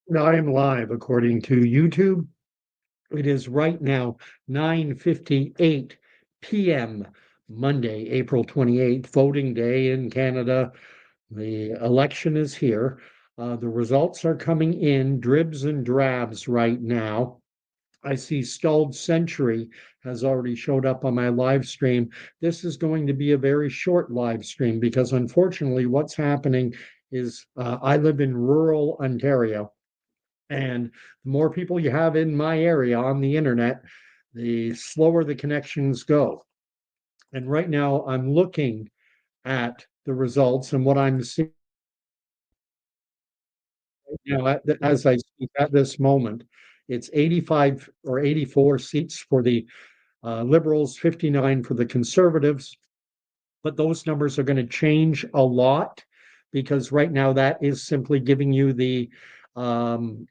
Now I am live according to YouTube. It is right now 9:58 p.m. Monday, April 28th, voting day in Canada. The election is here. The results are coming in dribs and drabs right now. I see Stalled Century has already showed up on my live stream. This is going to be a very short live stream because unfortunately what's happening is I live in rural Ontario, and the more people you have in my area on the internet, the slower the connections go. And right now, I'm looking at the results, and what I'm seeing as I speak at this moment, it's 85 or 84 seats for the Liberals, 59 for the Conservatives. But those numbers are going to change a lot because right now that is simply giving you um,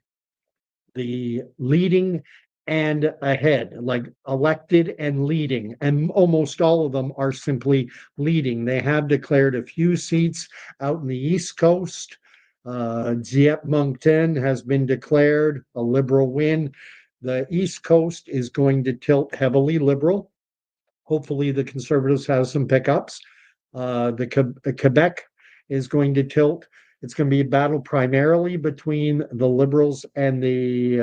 the leading and ahead, like elected and leading, and almost all of them are simply leading. They have declared a few seats out in the East Coast. Dieppe Moncton has been declared a Liberal win. The East Coast is going to tilt heavily Liberal. Hopefully, the Conservatives have some pickups. Quebec is going to tilt. It's going to be a battle primarily between the Liberals and the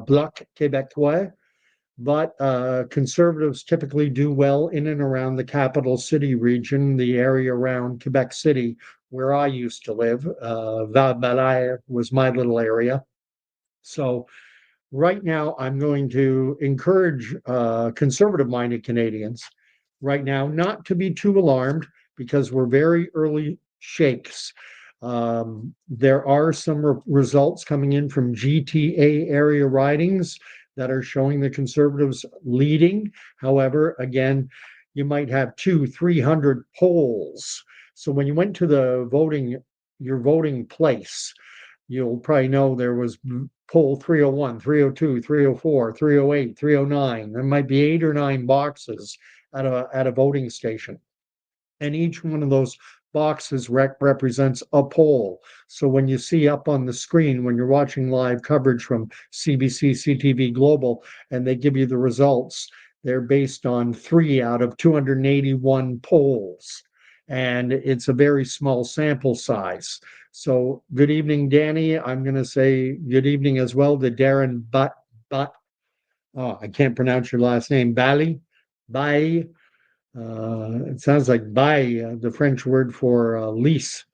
Bloc Québécois, but Conservatives typically do well in and around the capital city region, the area around Quebec City, where I used to live. Val-Belair was my little area. So right now, I'm going to encourage conservative-minded Canadians right now not to be too alarmed because we're very early shakes. There are some results coming in from GTA area ridings that are showing the Conservatives leading. However, again, you might have 300 polls. So when you went to your voting place, you'll probably know there was poll 301, 302, 304, 308, 309. There might be 8 or 9 boxes at a voting station. And each one of those boxes represents a poll. So when you see up on the screen, when you're watching live coverage from CBC, CTV Global, and they give you the results, they're based on 3 out of 281 polls. And it's a very small sample size. So good evening, Danny. I'm going to say good evening as well to Darren But oh, I can't pronounce your last name. Bye. It sounds like "bail," the French word for lease,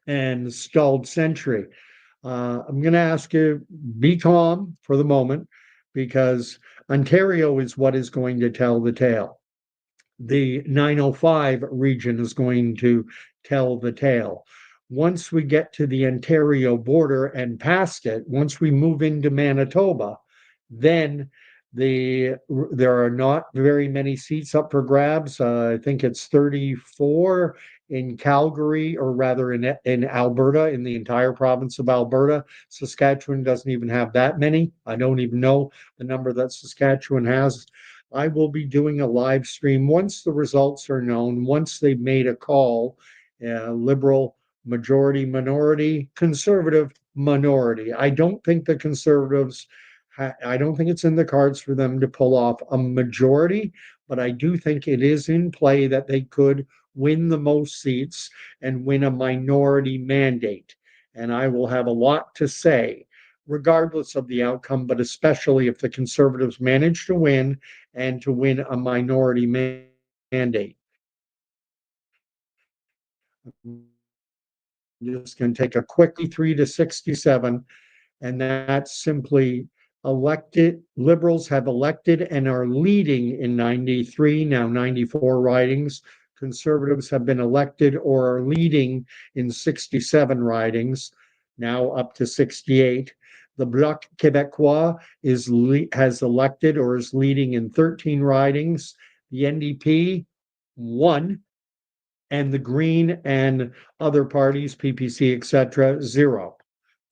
and "stalled century." I'm going to ask you, be calm for the moment, because Ontario is what is going to tell the tale. The 905 region is going to tell the tale. Once we get to the Ontario border and past it, once we move into Manitoba, then there are not very many seats up for grabs. I think it's 34 in Calgary, or rather in Alberta, in the entire province of Alberta. Saskatchewan doesn't even have that many. I don't even know the number that Saskatchewan has. I will be doing a live stream once the results are known, once they've made a call, Liberal majority, minority, Conservative minority. I don't think the Conservatives, I don't think it's in the cards for them to pull off a majority, but I do think it is in play that they could win the most seats and win a minority mandate. And I will have a lot to say regardless of the outcome, but especially if the Conservatives manage to win and to win a minority mandate. I'm just going to take a quick 3 to 67, and that's simply elected. Liberals have elected and are leading in 93, now 94 ridings. Conservatives have been elected or are leading in 67 ridings, now up to 68. The Bloc Québécois has elected or is leading in 13 ridings. The NDP, 1, and the Green and other parties, PPC, etc., 0.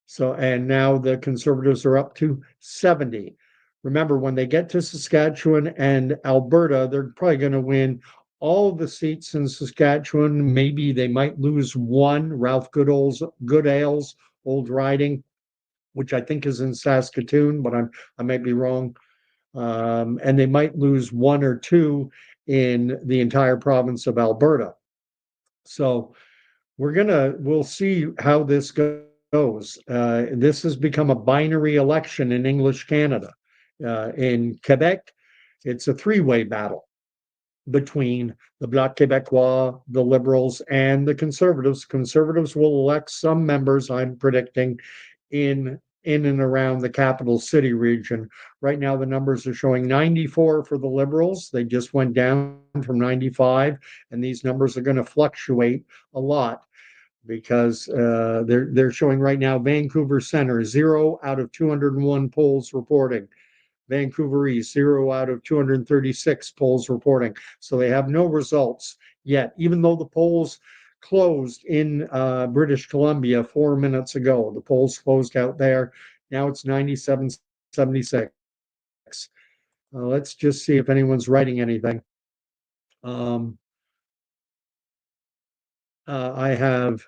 So, and now the Conservatives are up to 70. Remember, when they get to Saskatchewan and Alberta, they're probably going to win all the seats in Saskatchewan. Maybe they might lose one, Ralph Goodale's old riding, which I think is in Saskatoon, but I might be wrong. And they might lose one or two in the entire province of Alberta. So we'll see how this goes. This has become a binary election in English Canada. In Quebec, it's a three-way battle between the Bloc Québécois, the Liberals, and the Conservatives. Conservatives will elect some members, I'm predicting, in and around the capital city region. Right now, the numbers are showing 94 for the Liberals. They just went down from 95, and these numbers are going to fluctuate a lot because they're showing right now Vancouver Center 0 out of 201 polls reporting. Vancouver East 0 out of 236 polls reporting. So they have no results yet, even though the polls closed in British Columbia 4 minutes ago. The polls closed out there. Now it's 97-76. Let's just see if anyone's writing anything. I have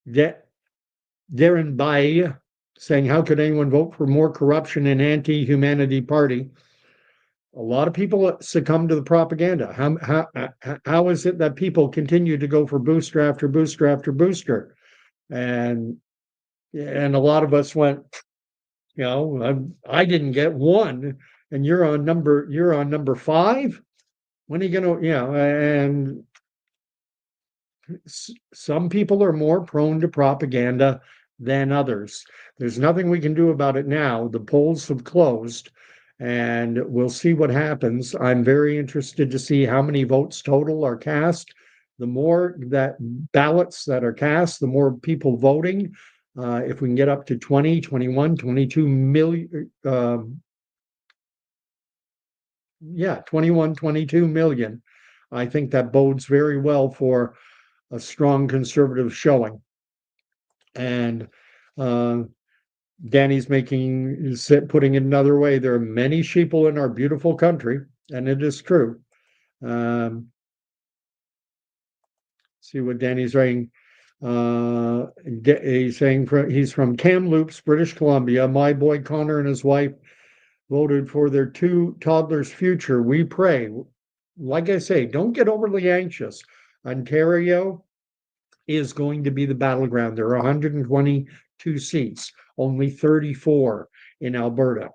Darren Bai saying, how could anyone vote for more corruption and anti-humanity party? A lot of people succumb to the propaganda. How is it that people continue to go for booster after booster after booster? And a lot of us went, I didn't get one, and you're on number 5. When are you gonna, and some people are more prone to propaganda than others. There's nothing we can do about it now. The polls have closed, and we'll see what happens. I'm very interested to see how many votes total are cast. The more that ballots that are cast, the more people voting. If we can get up to 20, 21, 22 million, 21, 22 million, I think that bodes very well for a strong conservative showing. And Danny's putting it another way. There are many sheeple in our beautiful country, and it is true. See what Danny's writing. He's saying he's from Kamloops, British Columbia. My boy Connor and his wife voted for their 2 toddlers' future. We pray. Like I say, don't get overly anxious. Ontario is going to be the battleground. There are 122 seats, only 34 in Alberta,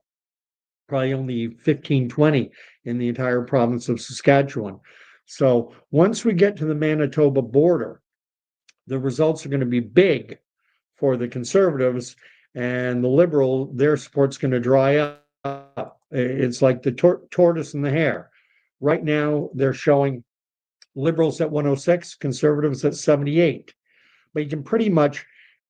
probably only 15, 20 in the entire province of Saskatchewan. So once we get to the Manitoba border, the results are going to be big for the Conservatives, and the Liberal, their support's going to dry up. It's like the tortoise and the hare. Right now, they're showing Liberals at 106, Conservatives at 78. But you can pretty much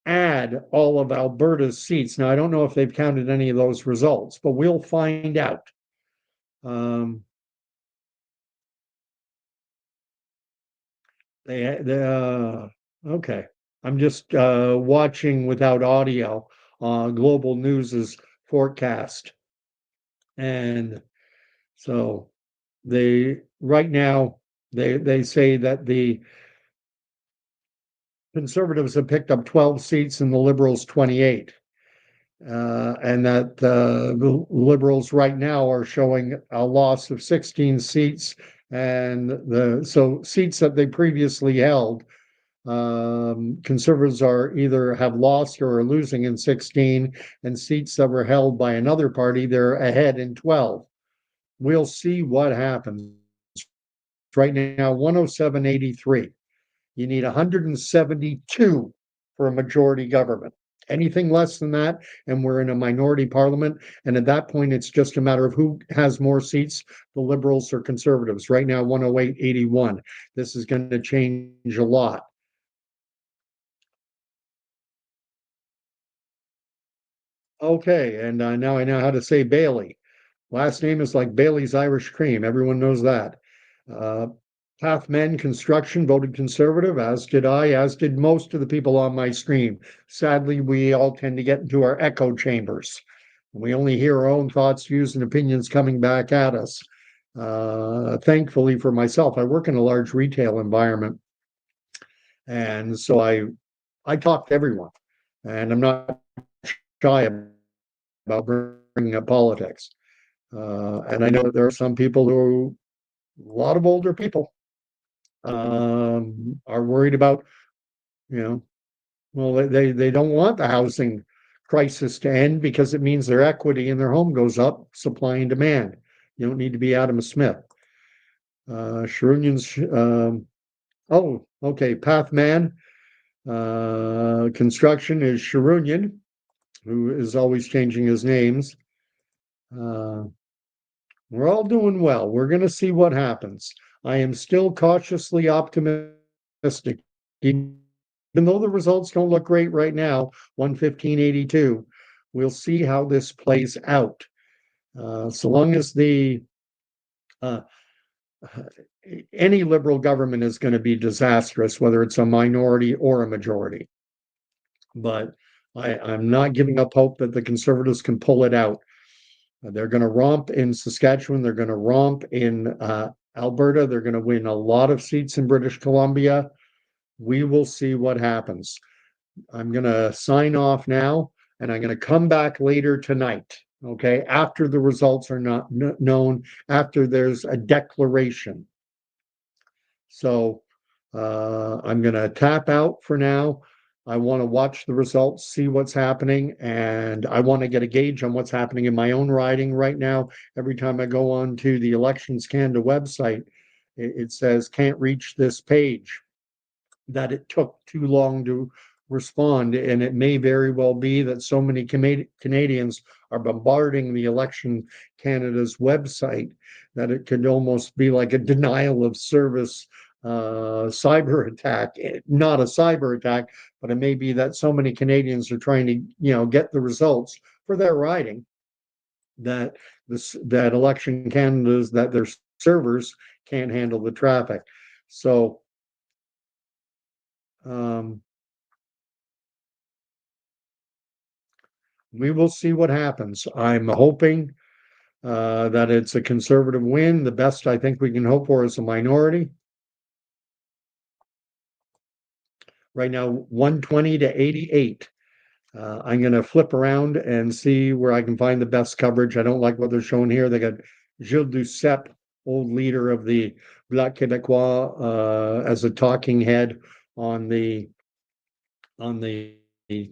add all of Alberta's seats. Now, I don't know if they've counted any of those results, but we'll find out. Okay. I'm just watching without audio Global News's forecast. And so right now they say that the Conservatives have picked up 12 seats and the Liberals 28. And that the Liberals right now are showing a loss of 16 seats, and so seats that they previously held, Conservatives are either have lost or are losing in 16, and seats that were held by another party, they're ahead in 12. We'll see what happens. Right now, 107.83. You need 172 for a majority government. Anything less than that, and we're in a minority parliament. And at that point, it's just a matter of who has more seats, the Liberals or Conservatives. Right now, 108.81. This is going to change a lot. Okay, and now I know how to say Bailey. Last name is like Bailey's Irish Cream. Everyone knows that. Pathmen Construction voted Conservative, as did I, as did most of the people on my stream. Sadly, we all tend to get into our echo chambers. We only hear our own thoughts, views, and opinions coming back at us. Thankfully for myself, I work in a large retail environment. And so I talk to everyone. And I'm not shy about bringing up politics. And I know that there are some people who, a lot of older people, are worried about, you know, well, they don't want the housing crisis to end because it means their equity in their home goes up, supply and demand. You don't need to be Adam Smith. Sharunian's, oh, okay, Pathman Construction is Sharunian, who is always changing his names. We're all doing well. We're going to see what happens. I am still cautiously optimistic, even though the results don't look great right now, 115.82. We'll see how this plays out. So long as uh, any liberal government is going to be disastrous, whether it's a minority or a majority. But I'm not giving up hope that the Conservatives can pull it out. They're going to romp in Saskatchewan. They're going to romp in Alberta. They're going to win a lot of seats in British Columbia. We will see what happens. I'm going to sign off now, and I'm going to come back later tonight, okay, after the results are not known, after there's a declaration. So I'm going to tap out for now. I want to watch the results, see what's happening, and I want to get a gauge on what's happening in my own riding right now. Every time I go on to the Elections Canada website, it says can't reach this page, that it took too long to respond. And it may very well be that so many Canadians are bombarding the Election Canada's website that it could almost be like a denial of service cyber attack. Not a cyber attack, but it may be that so many Canadians are trying to, get the results for their riding that that Election Canada's, that their servers can't handle the traffic. So we will see what happens. I'm hoping that it's a Conservative win. The best I think we can hope for is a minority. Right now, 120 to 88. I'm going to flip around and see where I can find the best coverage. I don't like what they're showing here. They got Gilles Duceppe, old leader of the Bloc Québécois, as a talking head on the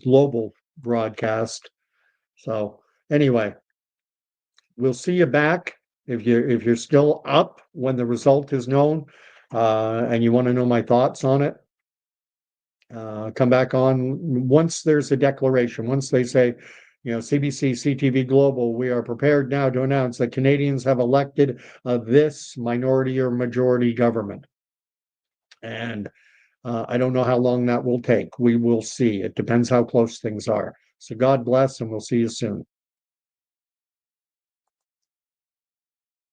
global broadcast. So anyway, we'll see you back if you're still up when the result is known, and you want to know my thoughts on it. Come back on once there's a declaration. Once they say, CBC, CTV Global, we are prepared now to announce that Canadians have elected this minority or majority government. And I don't know how long that will take. We will see. It depends how close things are. So God bless, and we'll see you soon.